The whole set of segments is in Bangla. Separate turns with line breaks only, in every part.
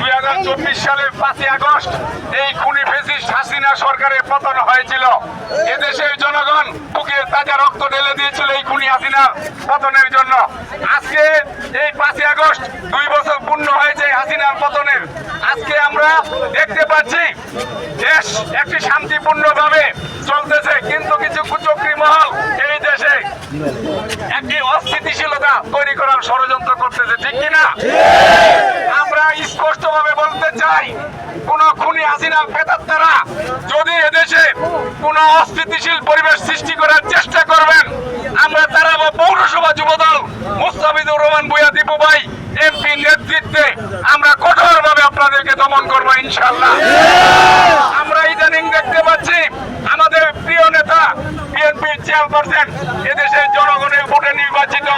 2024 সালের 5ই আগস্ট এই খুনি ফ্যাসিস্ট হাসিনা সরকারের পতন হয়েছিল। এদেশের জনগণ বুকে তাজা রক্ত ঢেলে দিয়েছিল এই খুনি হাসিনা পতনের জন্য। আজকে এই 5ই আগস্ট 2 বছর পূর্ণ হয়েছে হাসিনার পতনের। আজকে আমরা দেখতে পাচ্ছি দেশ একটি শান্তিপূর্ণভাবে চলতেছে, কিন্তু কিছু কুচক্রী মহল এই দেশে একটি অস্থিতিশীলতা তৈরি করার ষড়যন্ত্র করতেছে, ঠিক কিনা? আমরা স্পষ্টভাবে বলতে চাই, কোন খুনি হাসিনার প্রেতাত্মারা যদি এদেশে কোন অস্থিতিশীল পরিবেশ সৃষ্টি করার চেষ্টা করবেন, আমরা তারা পৌরসভা যুবদল মুস্তাফিজুর রহমান ভূঁইয়া দীপু ভাই এমপি নেতৃত্বে আমরা কঠোরভাবে আপনাদেরকে দমন করবো ইনশাআল্লাহ। আমরা ইদানিং দেখতে পাচ্ছি আমাদের প্রিয় নেতা বিএনপির চেয়ারপারসন, এদেশের জনগণের ভোটে নির্বাচিত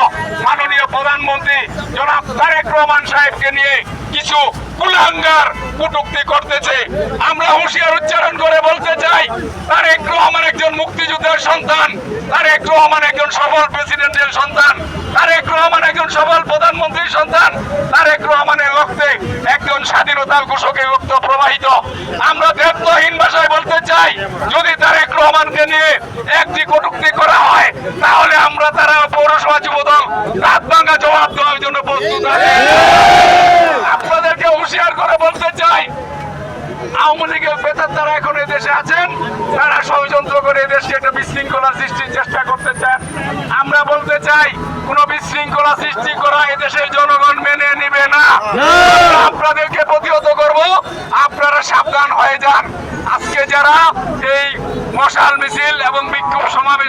মাননীয় প্রধানমন্ত্রী জনাব তারেক রহমান সাহেবকে নিয়ে কিছু কুলাঙ্গার কটূক্তি করতেছে। আমরা হুঁশিয়ার উচ্চারণ করে বলতে চাই, তারেক রহমান একজন মুক্তিযুদ্ধের সন্তান, তারেক রহমান একজন সফল প্রেসিডেন্টের সন্তান, তারেক রহমান একজন সফল প্রধানমন্ত্রীর সন্তান, তারেক রহমানের রক্তে একজন স্বাধীনতার ঘোষকের রক্ত প্রবাহিত। আমরা দেবত্বহীন ভাষায় বলতে চাই, যদি তারেক রহমানকে নিয়ে একটি কটূক্তি করা হয়, তাহলে আমরা তারা পৌরসভা যুবদল রাত ভাঙা জবাব দেওয়ার জন্য প্রস্তুত আছি। আপনাদেরকে হুঁশিয়ার করে বলতে চাই, আওয়ামী লীগের প্রেতাত্মারা এখন দেশে আছেন, তারা ষড়যন্ত্র করে দেশকে একটা বিশৃঙ্খলা সৃষ্টির চেষ্টা করতে চান। আমরা বলতে চাই, কোন বিশৃঙ্খলা সৃষ্টি করা এদেশের জনগণ মেনে নিবে না। আপনাদেরকে প্রতিহত করব, আপনারা সাবধান হয়ে যান। আজকে যারা এই মশাল মিছিল এবং বিক্ষোভ সমাবেশ